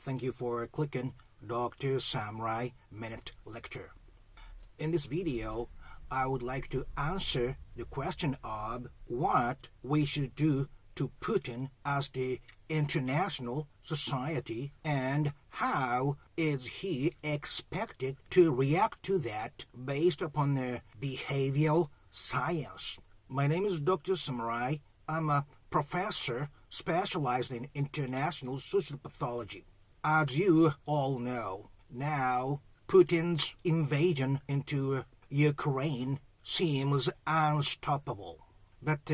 Thank you for clicking Dr. Samurai Minute Lecture. In this video, I would like to answer the question of what we should do to Putin as the international society and how is he expected to react to that based upon the behavioral science. My name is Dr. Samurai. I'm a professor specialized in international social pathology. As you all know, now Putin's invasion into Ukraine seems unstoppable. But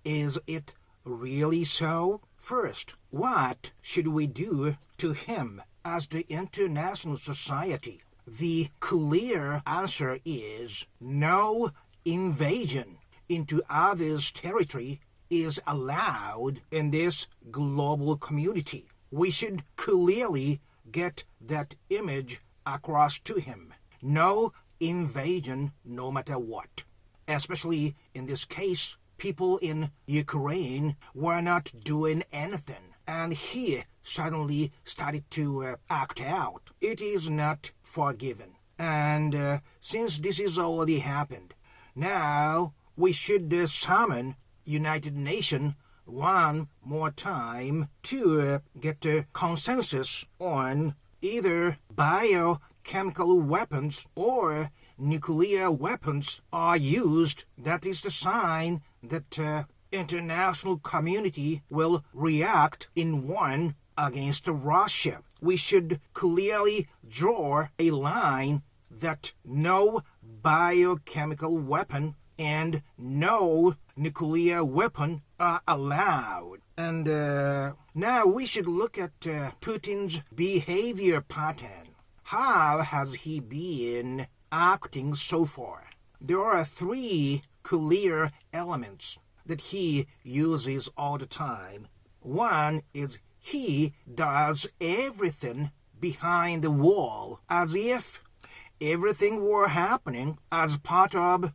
is it really so? First, what should we do to him as the international society? The clear answer is no invasion into others' territory is allowed in this global community. We should clearly get that image across to him. No invasion, no matter what. Especially in this case, people in Ukraine were not doing anything, and he suddenly started to act out. It is not forgiven. And since this has already happened, now we should summon United Nations one more time to get a consensus on either biochemical weapons or nuclear weapons are used. That is the sign that international community will react in one against Russia. We should clearly draw a line that no biochemical weapon and no nuclear weapon are allowed. And now we should look at Putin's behavior pattern. How has he been acting so far? There are three clear elements that he uses all the time. One is he does everything behind the wall as if everything were happening as part of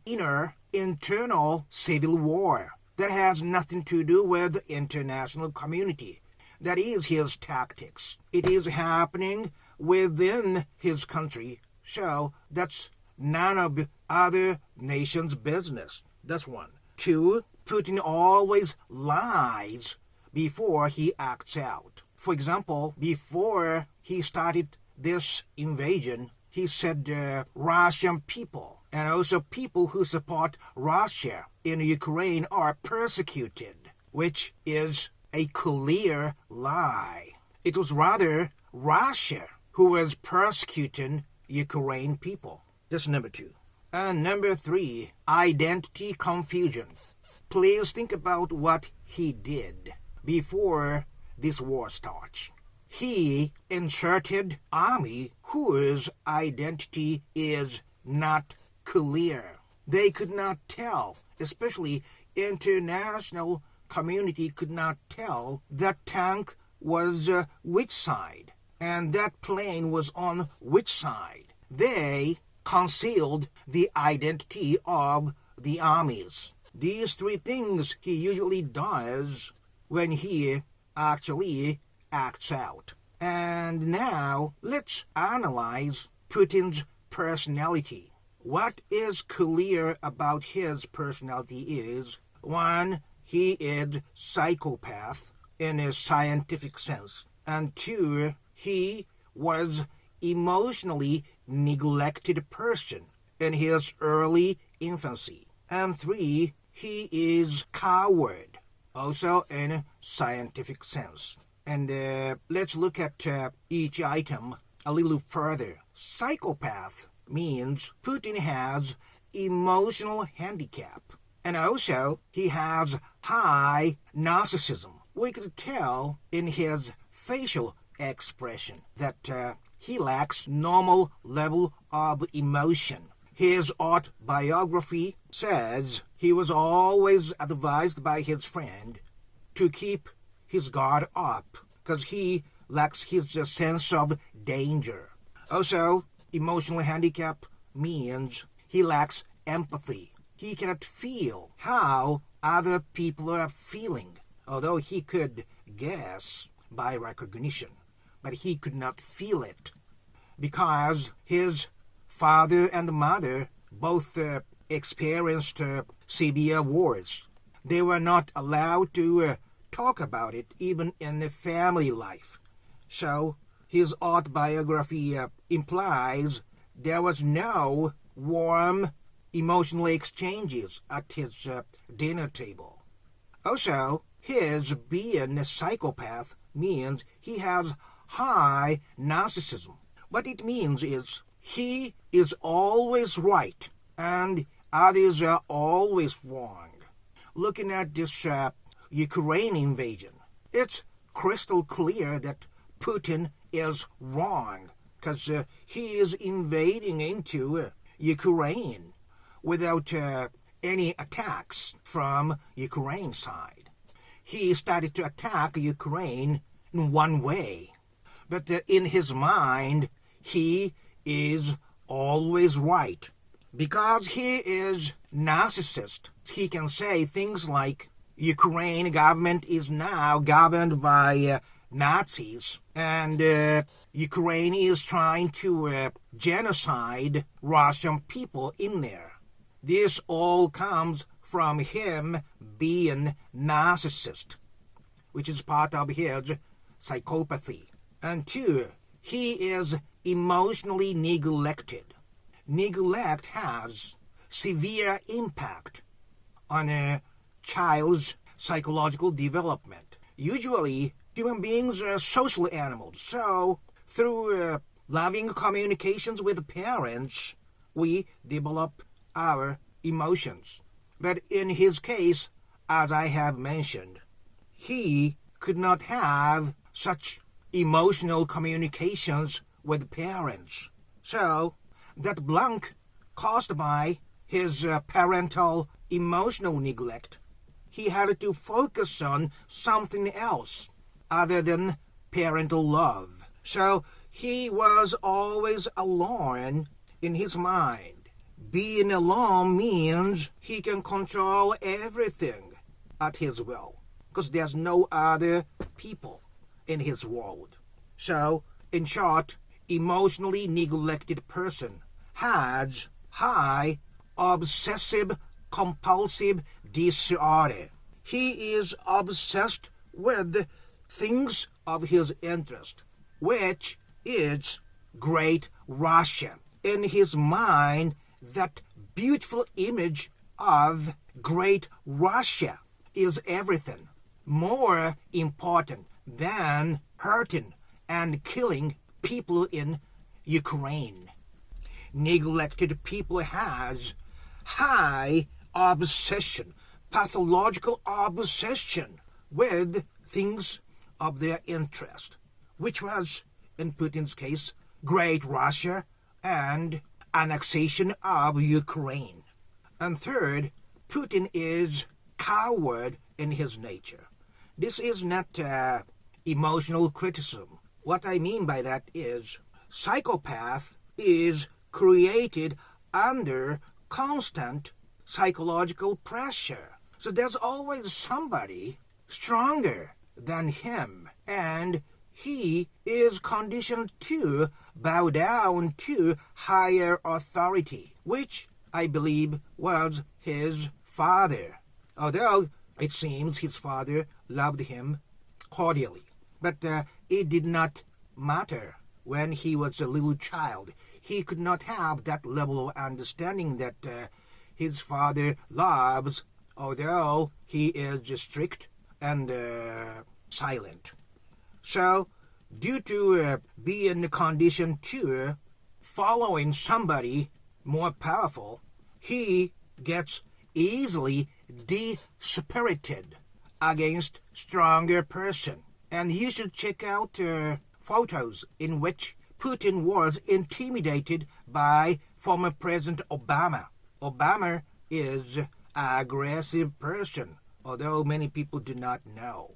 internal civil war that has nothing to do with the international community. That is his tactics. It is happening within his country, so that's none of the other nations' business. That's one. Two, Putin always lies before he acts out. For example, before he started this invasion, he said Russian people and also people who support Russia in Ukraine are persecuted, which is a clear lie. It was rather Russia who was persecuting Ukraine people. That's number two. And number three, identity confusion. Please think about what he did before this war starts. He inserted army whose identity is not clear. They could not tell, especially international community could not tell that tank was which side and that plane was on which side. They concealed the identity of the armies. These three things he usually does when he actually acts out. And now let's analyze Putin's personality. What is clear about his personality is, one, he is psychopath in a scientific sense, and two, he was emotionally neglected person in his early infancy, and three, he is coward, also in a scientific sense. And let's look at each item a little further. Psychopath means Putin has emotional handicap. And also, he has high narcissism. We could tell in his facial expression that he lacks normal level of emotion. His autobiography says he was always advised by his friend to keep his guard up because he lacks his sense of danger. Also, emotional handicap means he lacks empathy. He cannot feel how other people are feeling, although he could guess by recognition. but he could not feel it because his father and mother both experienced severe wars. They were not allowed to talk about it even in the family life. So his autobiography implies there was no warm emotional exchanges at his dinner table. Also, his being a psychopath means he has high narcissism. What it means is he is always right and others are always wrong. Looking at this Ukraine invasion, it's crystal clear that Putin is wrong because he is invading into Ukraine without any attacks from Ukraine side. He started to attack Ukraine in one way, but in his mind he is always right. Because he is narcissist, he can say things like Ukraine government is now governed by Nazis, and Ukraine is trying to genocide Russian people in there. This all comes from him being narcissist, which is part of his psychopathy. And two, he is emotionally neglected. Neglect has severe impact on a child's psychological development. Usually, human beings are social animals, so through loving communications with parents, we develop our emotions. But in his case, as I have mentioned, he could not have such emotional communications with parents. So, that blank caused by his parental emotional neglect, he had to focus on something else other than parental love. So he was always alone in his mind. Being alone means he can control everything at his will, because there's no other people in his world. So, in short, emotionally neglected person has high obsessive compulsive disorder. He is obsessed with things of his interest, which is Great Russia. In his mind, that beautiful image of Great Russia is everything, more important than hurting and killing people in Ukraine. Neglected people has high obsession, pathological obsession with things of their interest, which was, in Putin's case, Great Russia and annexation of Ukraine. And third, Putin is coward in his nature. This is not emotional criticism. What I mean by that is psychopath is created under constant psychological pressure. So there's always somebody stronger than him, and he is conditioned to bow down to higher authority, which I believe was his father. Although it seems his father loved him cordially. But it did not matter when he was a little child. He could not have that level of understanding that his father loves, although he is strict and silent. So, due to being conditioned to following somebody more powerful, he gets easily dispirited against stronger person. And you should check out photos in which Putin was intimidated by former President Obama. Obama is an aggressive person, although many people do not know.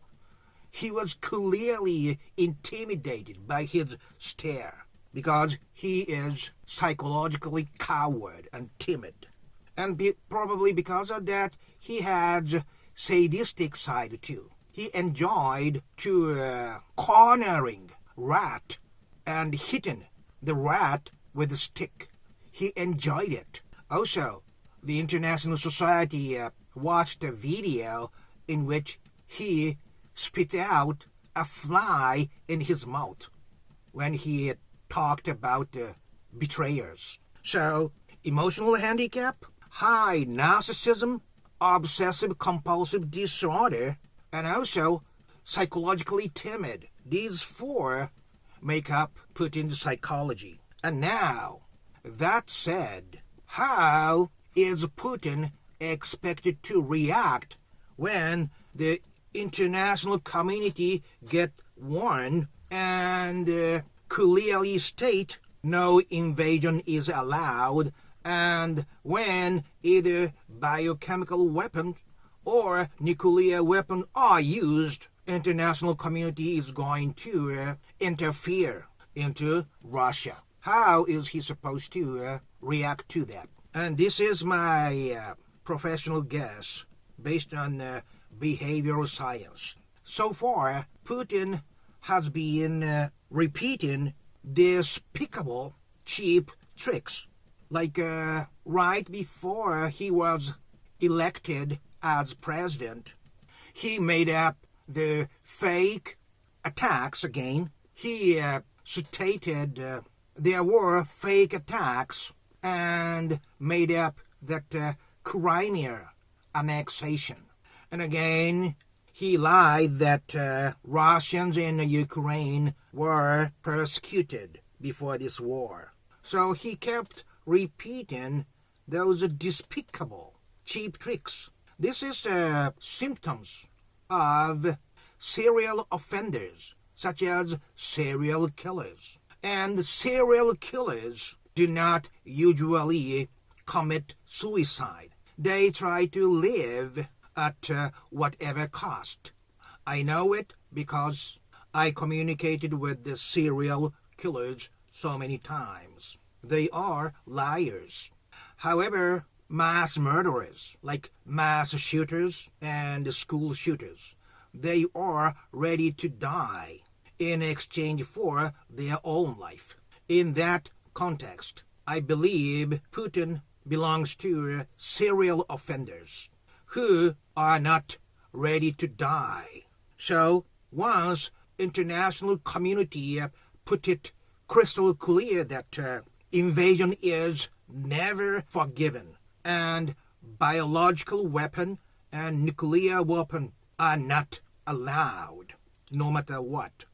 He was clearly intimidated by his stare because he is psychologically coward and timid. And probably because of that, he had sadistic side too. He enjoyed to cornering rat and hitting the rat with a stick. He enjoyed it. Also, the International Society watched a video in which he spit out a fly in his mouth when he talked about betrayers. So, emotional handicap, high narcissism, obsessive-compulsive disorder, and also psychologically timid. These four make up Putin's psychology. And now, that said, how is Putin expected to react when the international community get warned and clearly state no invasion is allowed, and when either biochemical weapons or nuclear weapons are used, international community is going to interfere into Russia? How is he supposed to react to that? And this is my professional guess based on behavioral science. So far, Putin has been repeating despicable, cheap tricks. Like right before he was elected as president, he made up the fake attacks again. He stated there were fake attacks and made up that Crimea annexation. And again, he lied that Russians in Ukraine were persecuted before this war. So he kept repeating those despicable, cheap tricks. This is symptoms of serial offenders, such as serial killers. And serial killers do not usually commit suicide. They try to live at whatever cost. I know it because I communicated with the serial killers so many times. They are liars. However, mass murderers, like mass shooters and school shooters, they are ready to die in exchange for their own life. In that context, I believe Putin belongs to serial offenders who are not ready to die. So, once international community put it crystal clear that invasion is never forgiven, and biological weapon and nuclear weapon are not allowed, no matter what,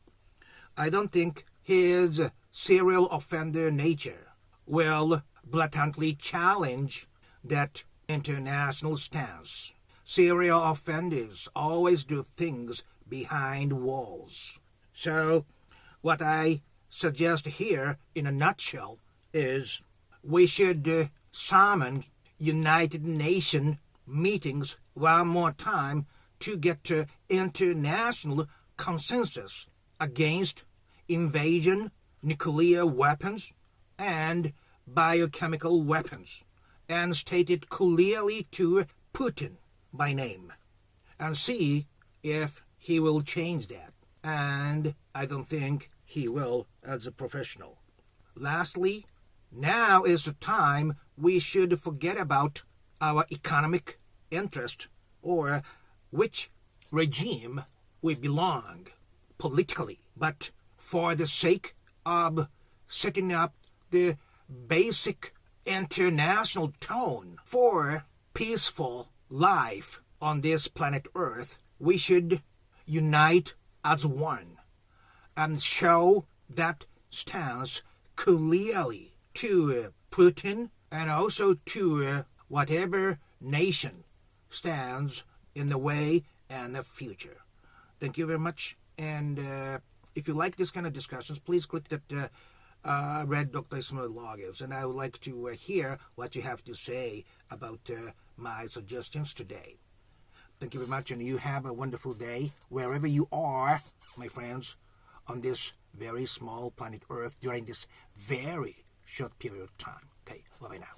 I don't think his serial offender nature will blatantly challenge that international stance. Serial offenders always do things behind walls. So, what I suggest here in a nutshell is we should summon United Nations meetings one more time to get to international consensus against invasion, nuclear weapons, and biochemical weapons, and state it clearly to Putin by name, and see if he will change that. And I don't think he will as a professional. Lastly, now is the time we should forget about our economic interest or which regime we belong politically, but for the sake of setting up the basic international tone for peaceful life on this planet Earth, we should unite as one and show that stance clearly to Putin and also to whatever nation stands in the way and the future. Thank you very much. And if you like this kind of discussions, please click that red Dr. logos. And I would like to hear what you have to say about my suggestions today. Thank you very much, and you have a wonderful day wherever you are, my friends, on this very small planet Earth during this very short period of time. Okay, bye-bye now.